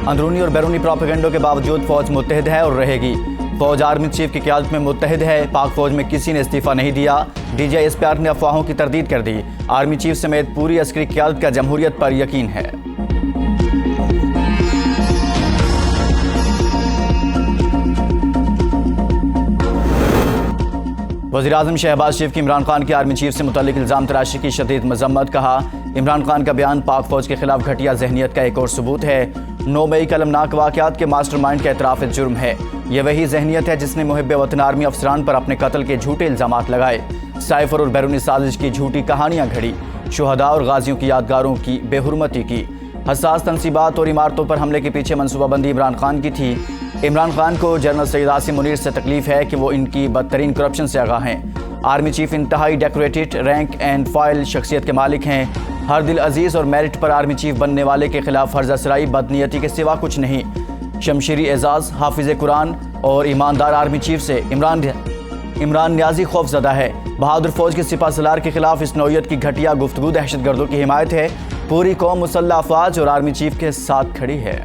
अंदरूनी और बैरूनी प्रोपेगेंडो के बावजूद फौज मुत्तहिद है और रहेगी। फौज आर्मी चीफ की क़यादत में मुत्तहिद है। पाक फौज में किसी ने इस्तीफ़ा नहीं दिया। DGISPR ने अफवाहों की तरदीद कर दी। आर्मी चीफ समेत पूरी अस्करी क़यादत का जमहूरियत पर यकीन है। वज़ीर-ए-आज़म शहबाज शरीफ की इमरान खान की आर्मी चीफ से मुतल्लिक इल्ज़ाम तराशी की शदीद मज़म्मत। कहा, इमरान खान का बयान पाक फौज के खिलाफ घटिया जहनीत का एक और सबूत है। 9 मई कलमनाक वाक़यात के मास्टरमाइंड का एतराफ़ जुर्म है। ये वही जहनीत है जिसने मुहिब्बे वतन आर्मी अफसरान पर अपने कत्ल के झूठे इल्ज़ामात लगाए, साइफर और बैरूनी साजिश की झूठी कहानियाँ घड़ी, शुहदा और गाजियों की यादगारों की बेहुरमती की। हसास तनसीबात और इमारतों पर हमले के पीछे मनसूबाबंदी इमरान खान की थी। इमरान खान को जनरल सैयद आसिम मुनीर से तकलीफ है कि वो इनकी बदतरीन करप्शन से आगाह हैं। आर्मी चीफ इंतहाई डेकोरेटेड रैंक एंड फाइल शख्सियत के मालिक हैं। हर दिल अजीज़ और मेरिट पर आर्मी चीफ बनने वाले के खिलाफ फर्जसराई बदनीयती के सिवा कुछ नहीं। शमशीरी एजाज, हाफिज कुरान और ईमानदार आर्मी चीफ से इमरान न्याजी खौफजदा है। बहादुर फौज के सिपा सलार के खिलाफ इस नौयत की घटिया गुफ्तगू दहशतगर्दों की हिमायत है। पूरी कौम मुसल्लह अफवाज और आर्मी चीफ के साथ खड़ी है।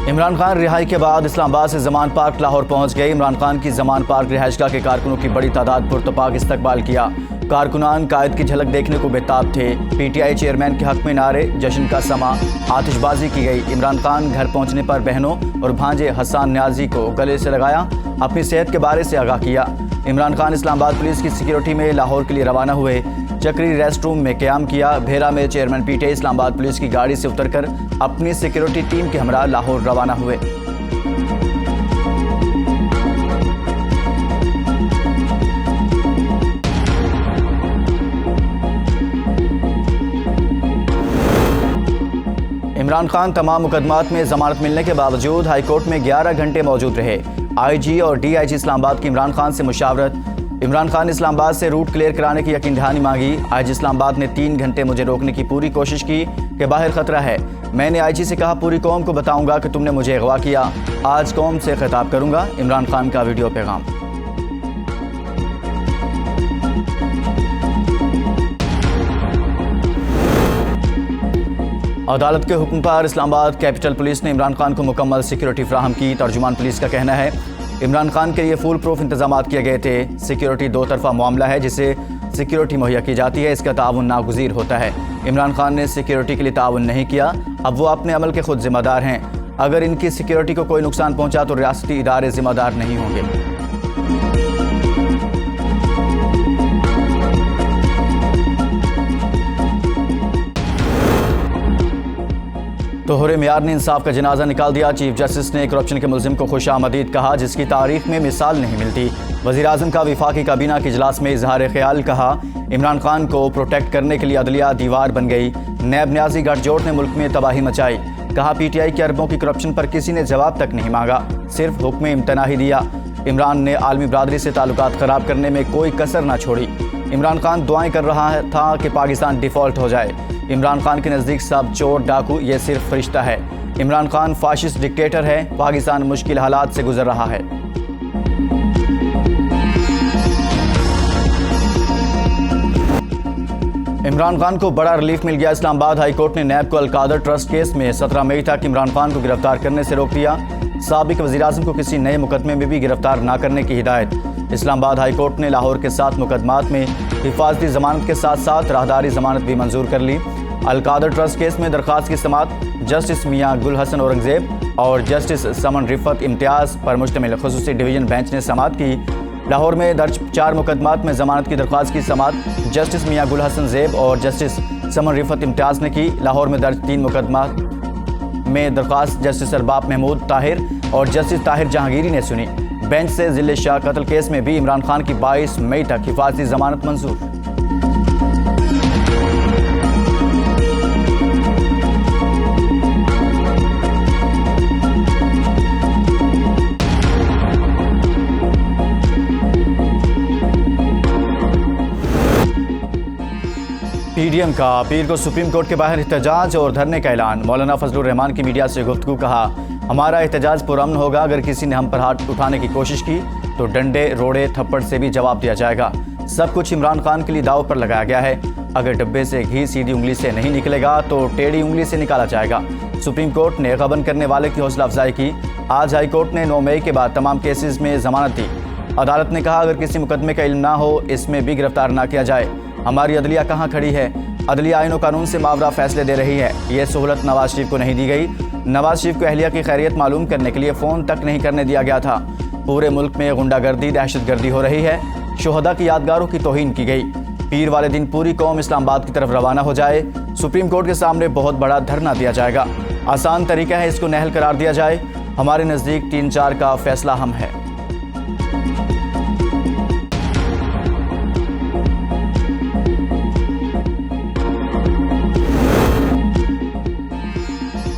इमरान खान रिहाई के बाद इस्लामाबाद से जमान पार्क लाहौर पहुंच गए। इमरान खान की जमान पार्क रिहाइशगाह के कारकुनों की बड़ी तादाद पुरतपाक इस्तकबाल किया। कारकुनान कायद की झलक देखने को बेताब थे। PTI चेयरमैन के हक में नारे, जश्न का समा, आतिशबाजी की गई। इमरान खान घर पहुंचने पर बहनों और भांजे हसन न्याजी को गले से लगाया, अपनी सेहत के बारे से आगाह किया। इमरान खान इस्लामाबाद पुलिस की सिक्योरिटी में लाहौर के लिए रवाना हुए। चक्री रेस्ट रूम में क़याम किया। भेरा में चेयरमैन PTI इस्लामाबाद पुलिस की गाड़ी से उतरकर अपनी सिक्योरिटी टीम के हमरा लाहौर रवाना हुए। इमरान खान तमाम मुकदमात में जमानत मिलने के बावजूद हाईकोर्ट में 11 घंटे मौजूद रहे। IG और DIG इस्लामाबाद की इमरान खान से मुशावरत। इमरान खान ने इस्लामाबाद से रूट क्लियर कराने की यकीन दहानी मांगी। IG इस्लामाबाद ने 3 घंटे मुझे रोकने की पूरी कोशिश की कि बाहर खतरा है। मैंने IG से कहा, पूरी कौम को बताऊंगा कि तुमने मुझे अगवा किया। आज कौम से खिताब करूंगा। इमरान खान का वीडियो पैगाम। अदालत के हुक्म पर इस्लामाबाद कैपिटल पुलिस ने इमरान खान को मुकम्मल सिक्योरिटी फराहम की। तर्जुमान पुलिस का कहना है, इमरान खान के लिए फुल प्रूफ इंतजाम किए गए थे। सिक्योरिटी 2 तरफा मामला है जिसे सिक्योरिटी मुहैया की जाती है, इसका ताउन नागुज़ीर होता है। इमरान खान ने सिक्योरिटी के लिए ताउन नहीं किया। अब वो अपने अमल के खुद जिम्मेदार हैं। अगर इनकी सिक्योरिटी को कोई नुकसान पहुंचा तो रियासती इदारे जिम्मेदार नहीं होंगे। तोहरे मियार ने इंसाफ का जनाजा निकाल दिया। चीफ जस्टिस ने करप्शन के मुलजिम को खुशामदीद कहा, जिसकी तारीख में मिसाल नहीं मिलती। वज़ीर-ए-आज़म का वफाकी काबीना के इजलास में इजहार ख्याल। कहा, इमरान खान को प्रोटेक्ट करने के लिए अदलिया दीवार बन गई। नैब न्याजी गठजोड़ ने मुल्क में तबाही मचाई। कहा, PTI के अरबों की करप्शन पर किसी ने जवाब तक नहीं मांगा, सिर्फ हुक्म इम्तना ही दिया। इमरान ने आलमी बरादरी से ताल्लुकात ख़राब करने में कोई कसर ना छोड़ी। इमरान खान दुआएं कर रहा था कि पाकिस्तान डिफ़ॉल्ट हो जाए। इमरान खान के नज़दीक सब चोर डाकू ये सिर्फ फरिश्ता है। इमरान खान फाशिस्ट डिक्टेटर है। पाकिस्तान मुश्किल हालात से गुजर रहा है। इमरान खान को बड़ा रिलीफ मिल गया। इस्लामाबाद हाई कोर्ट ने नैब को अलकादर ट्रस्ट केस में 17 मई तक इमरान खान को गिरफ्तार करने से रोक दिया। साबिक वज़ीर-ए-आज़म को किसी नए मुकदमे में भी गिरफ्तार न करने की हिदायत। इस्लामाबाद हाई कोर्ट ने लाहौर के 7 मुकदमात में हिफाजती जमानत के साथ साथ राहदारी जमानत भी मंजूर कर ली। अलकादर ट्रस्ट केस में दरख्वास्त की समात जस्टिस मियां गुल हसन औरंगजेब और जस्टिस समन रिफत इम्तियाज़ पर मुश्तमिल खुसूसी डिवीज़न बेंच ने समात की। लाहौर में दर्ज 4 मुकदमात में जमानत की दरख्वास्त की समात जस्टिस मियां गुल हसन ज़ेब और जस्टिस समन रिफत इम्तियाज़ ने की। लाहौर में दर्ज 3 मुकदमात में दरख्वास्त जस्टिस अरबाब महमूद ताहिर और जस्टिस ताहिर जहांगीरी ने सुनी। बेंच से जिले शाह कत्ल केस में भी इमरान खान की 22 मई तक हिफाजती जमानत मंजूर। पीडीएम का पीर को सुप्रीम कोर्ट के बाहर एहतजाज और धरने का ऐलान। मौलाना फजलुर रहमान की मीडिया से गुफ्तगू। कहा, हमारा एहतजाज पुरअमन होगा। अगर किसी ने हम पर हाथ उठाने की कोशिश की तो डंडे रोड़े थप्पड़ से भी जवाब दिया जाएगा। सब कुछ इमरान खान के लिए दाव पर लगाया गया है। अगर डब्बे से घी सीधी उंगली से नहीं निकलेगा तो टेढ़ी उंगली से निकाला जाएगा। सुप्रीम कोर्ट ने गबन करने वाले की हौसला अफजाई की। आज हाई कोर्ट ने 9 मई के बाद तमाम केसेस में जमानत दी। अदालत ने कहा, अगर किसी मुकदमे का इल्म ना हो इसमें भी गिरफ्तार ना किया जाए। हमारी अदलिया कहाँ खड़ी है? अदलिया आईन और कानून से मावरा फैसले दे रही है। ये सहूलत नवाज शरीफ को नहीं दी गई। नवाज शरीफ को अहलिया की खैरियत मालूम करने के लिए फ़ोन तक नहीं करने दिया गया था। पूरे मुल्क में गुंडागर्दी दहशतगर्दी हो रही है। शोहदा की यादगारों की तौहीन की गई। पीर वाले दिन पूरी कौम इस्लामाबाद की तरफ रवाना हो जाए। सुप्रीम कोर्ट के सामने बहुत बड़ा धरना दिया जाएगा। आसान तरीका है, इसको नहल करार दिया जाए। हमारे नज़दीक 3-4 का फैसला हम है।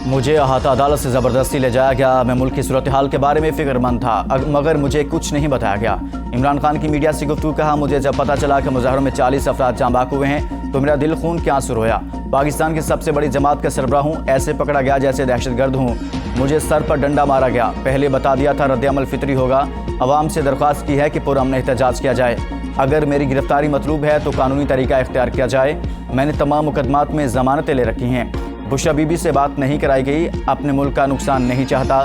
मुझे अहाता अदालत से ज़बरदस्ती ले जाया गया। मैं मुल्क की सूरत हाल के बारे में फ़िक्रमंद था, मगर मुझे कुछ नहीं बताया गया। इमरान खान की मीडिया से गुफ्तगू। कहा, मुझे जब पता चला कि मुजाहरों में 40 अफराद जाँ बाक हुए हैं तो मेरा दिल खून के आंसू रोया। पाकिस्तान की सबसे बड़ी जमात का सरबराह हूँ, ऐसे पकड़ा गया जैसे दहशतगर्द हूँ। मुझे सर पर डंडा मारा गया। पहले बता दिया था रद्द-ए-अमल फितरी होगा। अवाम से दरख्वास्त की है कि पुरअमन एहतजाज किया जाए। अगर मेरी गिरफ्तारी मतलूब है तो कानूनी तरीका इख्तियार किया जाए। मैंने तमाम मुकदमात में ज़मानतें ले रखी हैं। बुशरा बीबी से बात नहीं कराई गई। अपने मुल्क का नुकसान नहीं चाहता।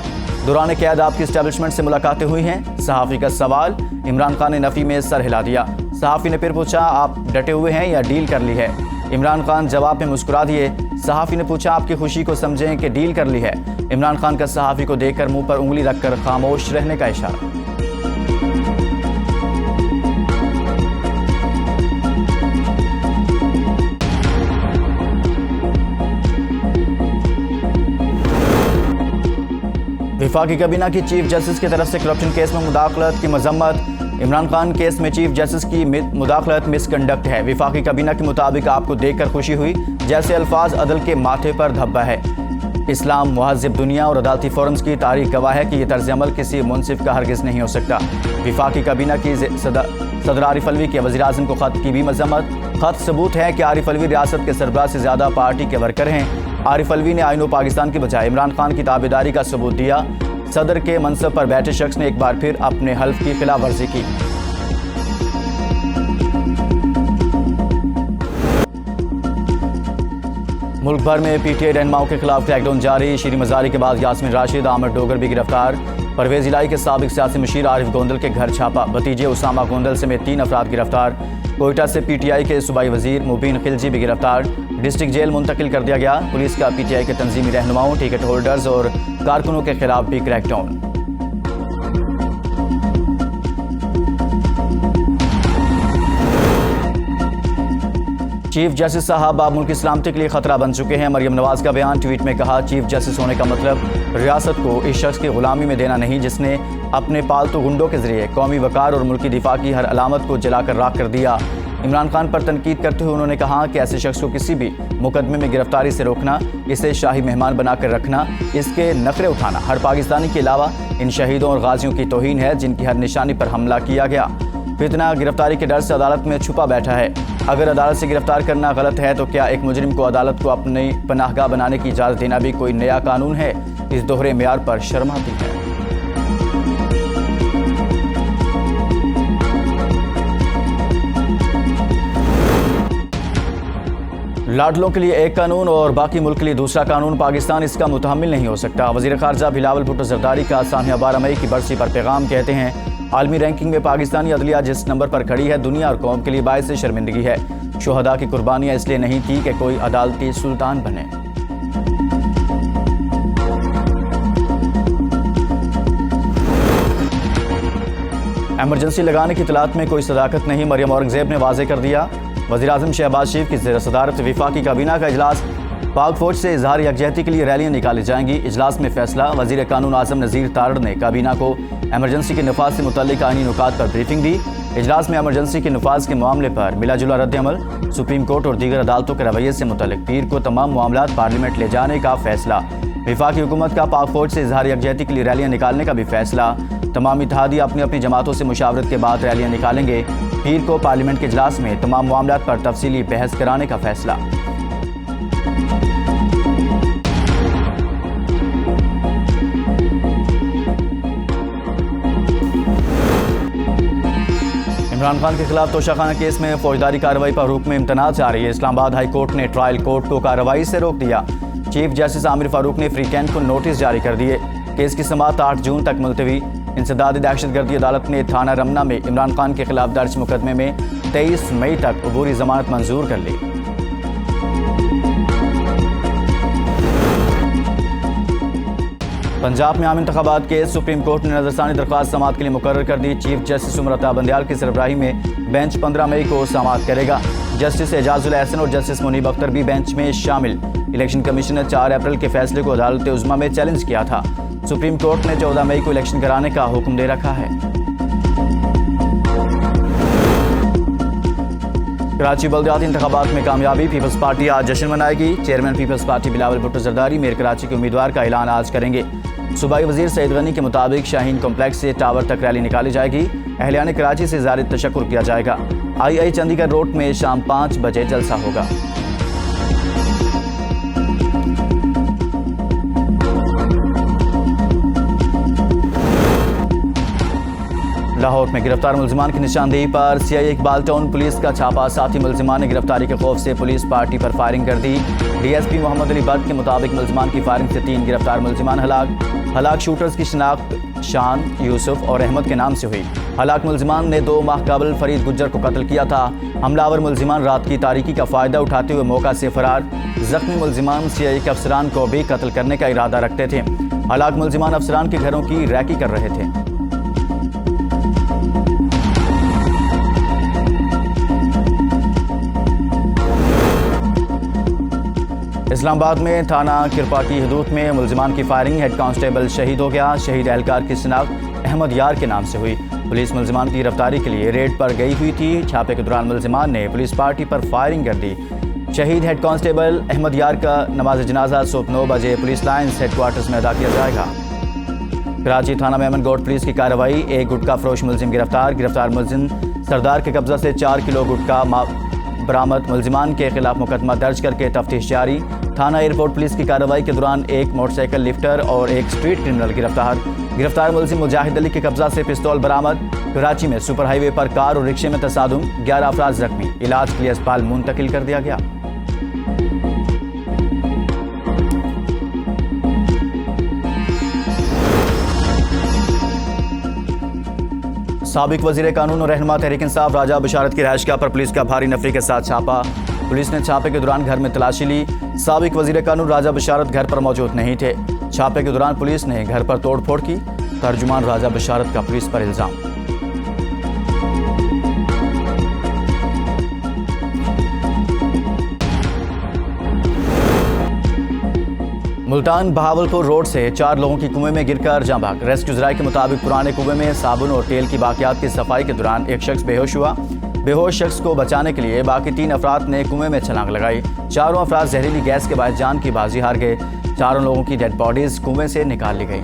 दौरान क़याद आपकी इस्टेब्लिशमेंट से मुलाकातें हुई हैं? सहाफ़ी का सवाल। इमरान खान ने नफ़ी में सर हिला दिया। सहाफ़ी ने फिर पूछा, आप डटे हुए हैं या डील कर ली है? इमरान खान जवाब में मुस्कुरा दिए। सहाफ़ी ने पूछा, आपकी खुशी को समझें कि डील कर ली है? इमरान खान का सहाफ़ी को देखकर मुंह पर उंगली रखकर खामोश रहने का इशारा। वफाकी काबीना की चीफ जस्टिस की तरफ से करप्शन केस में मुदाखलत की मजम्मत। इमरान खान केस में चीफ जस्टिस की मुदाखलत मिसकंडक्ट है। वफाकी काबीना के मुताबिक आपको देखकर खुशी हुई जैसे अल्फाज अदल के माथे पर धब्बा है। इस्लाम, मुहज़्ज़िब दुनिया और अदालती फोरम्स की तारीख गवाह है कि यह तर्ज अमल किसी मुनसिफ का हरगिज़ नहीं हो सकता। वफाकी काबीना की सदर आरिफ अलवी के वज़ीर आज़म को ख़त की भी मजम्मत। ख़त सबूत है कि आरिफ अलवी रियासत के सरबराह से ज़्यादा पार्टी के वर्कर हैं। आरिफ अलवी ने आईनो पाकिस्तान की बजाय इमरान खान की ताबेदारी का सबूत दिया। सदर के मनसब पर बैठे शख्स ने एक बार फिर अपने हल्फ की खिलाफ वर्जी की। मुल्क भर में पीटीआई रहनुमाओं के खिलाफ क्रैकडाउन जारी। शीरी मजारी के बाद यास्मीन राशिद, आमिर डोगर भी गिरफ्तार। परवेज इलाही के साबिक सियासी मुशीर आरिफ गोंदल के घर छापा। भतीजे उसामा गोंदल समेत 3 अफराद गिरफ्तार। कोयटा से पीटीआई के सूबाई वजीर मुबीन खिलजी भी गिरफ्तार। डिस्ट्रिक्ट जेल मुंतकिल कर दिया गया। पुलिस का पीटीआई के तंजीमी रहनुमाओं, टिकट होल्डर्स और कारकुनों के खिलाफ भी क्रैकडाउन। चीफ जस्टिस साहब आप मुल्क की सलामती के लिए खतरा बन चुके हैं। मरियम नवाज का बयान। ट्वीट में कहा, चीफ जस्टिस होने का मतलब रियासत को इस शख्स की गुलामी में देना नहीं जिसने अपने पालतू गुंडों के जरिए कौमी वकार और मुल्की दिफा की हर अलामत को जलाकर राख कर दिया। इमरान खान पर तनकीद करते हुए उन्होंने कहा कि ऐसे शख्स को किसी भी मुकदमे में गिरफ्तारी से रोकना, इसे शाही मेहमान बनाकर रखना, इसके नखरे उठाना हर पाकिस्तानी के अलावा इन शहीदों और गाजियों की तौहीन है जिनकी हर निशानी पर हमला किया गया। फितना गिरफ्तारी के डर से अदालत में छुपा बैठा है। अगर अदालत से गिरफ्तार करना गलत है तो क्या एक मुजरिम को अदालत को अपनी पनाहगाह बनाने की इजाज़त देना भी कोई नया कानून है? इस दोहरे मेयार पर शर्म आती है। लाडलों के लिए एक कानून और बाकी मुल्क के लिए दूसरा कानून, पाकिस्तान इसका मुतहम्मिल नहीं हो सकता। वज़ीर ख़ारजा बिलावल भुट्टो ज़रदारी का सानिया 12 मई की बरसी पर पैगाम। कहते हैं, आलमी रैंकिंग में पाकिस्तानी अदलिया जिस नंबर पर खड़ी है दुनिया और कौम के लिए बायस शर्मिंदगी है। शोहदा की कुर्बानियाँ इसलिए नहीं की कि कोई अदालती सुल्तान बने। एमरजेंसी लगाने की इतलात में कोई सदाकत नहीं, मरियम औरंगजेब ने वाज़े कर दिया। वज़ीर आज़म शहबाज शरीफ की सदारत वफाकी काबीना का इजलास। पाक फौज से इजहार यकजहती के लिए रैलियाँ निकाली जाएंगी। इजलास में फैसला। वज़ीर कानून आज़म नज़ीर तारड़ ने काबीना को एमरजेंसी के नफाज से मुतल्लिक आईनी नुकात पर ब्रीफिंग दी। इजलास में एमरजेंसी के नफाज के मामले पर मिलाजुला रद्द-ए-अमल, सुप्रीम कोर्ट और दीगर अदालतों के रवैये से मुतल्लिक पीर को तमाम मामलात पार्लियामेंट ले जाने का फैसला। वफाकी हुकूमत का पाक फौज से इजहार यकजहती के लिए रैलियाँ निकालने का भी फैसला। तमाम इत्तेहादी अपनी अपनी जमातों से मुशावरत के बाद रैलियाँ निकालेंगे। पीर को पार्लियामेंट के इजलास में तमाम मामलात पर तफसीली बहस कराने का फैसला। इमरान खान के खिलाफ तोशाखाना केस में फौजदारी कार्रवाई पर हुक्म इम्तनाअ जारी है। इस्लामाबाद हाई कोर्ट ने ट्रायल कोर्ट को कार्रवाई से रोक दिया। चीफ जस्टिस आमिर फारूक ने फ्री कैंप को नोटिस जारी कर दिए। केस की समाअत 8 जून तक मुलतवी। इंसदादी दहशतगर्दी अदालत ने थाना रमना में इमरान खान के खिलाफ दर्ज मुकदमे में 23 मई तक अबूरी जमानत मंजूर कर ली। पंजाब में आम इंतखाबात के सुप्रीम कोर्ट ने नजरसानी दरख्वास्त समाअत के लिए मुकर्रर कर दी। चीफ जस्टिस उमर अता बंदयाल की सरबराही में बेंच 15 मई को समाअत करेगा। जस्टिस एजाजुल एहसन और जस्टिस मुनीब अख्तर भी बेंच में शामिल। इलेक्शन कमीशन ने 4 अप्रैल के फैसले को अदालत उज़्मा में चैलेंज किया था। सुप्रीम कोर्ट ने 14 मई को इलेक्शन कराने का हुक्म दे रखा है। कराची बल्दियाती इंतखाबात में कामयाबी, पीपल्स पार्टी आज जश्न मनाएगी। Chairman people's party Bilawal Bhutto Zardari mayor Karachi के उम्मीदवार का ऐलान आज करेंगे। सूबाई वजीर सईद गनी के मुताबिक शाहीन कॉम्प्लेक्स से टावर तक रैली निकाली जाएगी। अहलियान कराची से ज़ाहिर तशक्कुर किया जाएगा। आई चंडीगढ़ रोड में शाम 5 बजे जलसा होगा। लाहौर में गिरफ्तार मुलजिमान की निशानदेही पर सीआईए इकबाल टाउन पुलिस का छापा। साथी मुलजिमान ने गिरफ्तारी के खौफ से पुलिस पार्टी पर फायरिंग कर दी। डीएसपी मोहम्मद अली भट्ट के मुताबिक मुलजिमान की फायरिंग से 3 गिरफ्तार मुलजिमान हलाक शूटर्स की शिनाख्त शान, यूसुफ और अहमद के नाम से हुई। हलाक मुलजिमान ने 2 माह कबल फरीद गुज्जर को कत्ल किया था। हमलावर मुलजिमान रात की तारीकी का फायदा उठाते हुए मौका से फरार। जख्मी मुलजिमान सीआईए के अफसरान को भी कत्ल करने का इरादा रखते थे। हलाक मुलजिमान अफसरान के घरों की रैकी कर रहे थे। इस्लामाबाद में थाना किरपा की हदूद में मुलजिमान की फायरिंग, हेड कांस्टेबल शहीद हो गया। शहीद एहलकार की शिनाख्त अहमद यार के नाम से हुई। पुलिस मुलजिमान की गिरफ्तारी के लिए रेड पर गई हुई थी। छापे के दौरान मुलजिमान ने पुलिस पार्टी पर फायरिंग कर दी। शहीद हेड कांस्टेबल अहमद यार का नमाज जनाजा सुबह 9 बजे पुलिस लाइन्स हेडक्वार्टर्स में अदा किया जाएगा। कराची थाना में अमन गोट पुलिस की कार्रवाई, 1 गुटखा फरोश मुलजिम गिरफ्तार मुलजिम सरदार के कब्जा से 4 किलो गुटखा बरामद। मुलजिमान के खिलाफ मुकदमा दर्ज करके तफ्तीश जारी। थाना एयरपोर्ट पुलिस की कार्रवाई के दौरान 1 मोटरसाइकिल लिफ्टर और 1 स्ट्रीट क्रिमिनल गिरफ्तार मुलजिम मुजाहिद अली के कब्जा से पिस्तौल बरामद। कराची में सुपर हाईवे पर कार और रिक्शे में तसादुम, 11 अफराद जख्मी। इलाज के लिए अस्पताल मुंतकिल कर दिया गया। साबिक वजीर कानून और रहनुमा तहरीक इंसाफ राजा बशारत की रहायशगाह पर पुलिस का भारी नफरी के साथ छापा। पुलिस ने छापे के दौरान घर में तलाशी ली। साबिक वजीर कानून राजा बशारत घर पर मौजूद नहीं थे। छापे के दौरान पुलिस ने घर पर तोड़फोड़ की। तर्जुमान राजा बशारत का पुलिस पर इल्जाम। मुल्तान बहावलपुर रोड से 4 लोगों की कुएं में गिरकर जाँ भाग। रेस्क्यू जराये के मुताबिक पुराने कुएं में साबुन और तेल की बाकियात की सफाई के दौरान एक शख्स बेहोश हुआ। बेहोश शख्स को बचाने के लिए बाकी 3 अफराद ने कुएं में छलांग लगाई। चारों अफराद जहरीली गैस के बाद जान की बाजी हार गए। चारों लोगों की डेड बॉडीज कुएं से निकाल ली गई।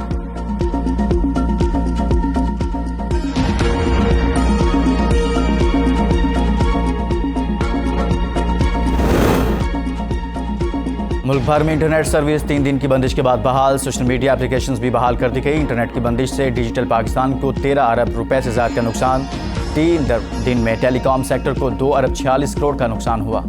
मुल्क भर में इंटरनेट सर्विस 3 दिन की बंदिश के बाद बहाल। सोशल मीडिया एप्लीकेशंस भी बहाल कर दी गई। इंटरनेट की बंदिश से डिजिटल पाकिस्तान को 13 अरब रुपए से ज़्यादा का नुकसान। 3 दिन में टेलीकॉम सेक्टर को 2 अरब 46 करोड़ का नुकसान हुआ।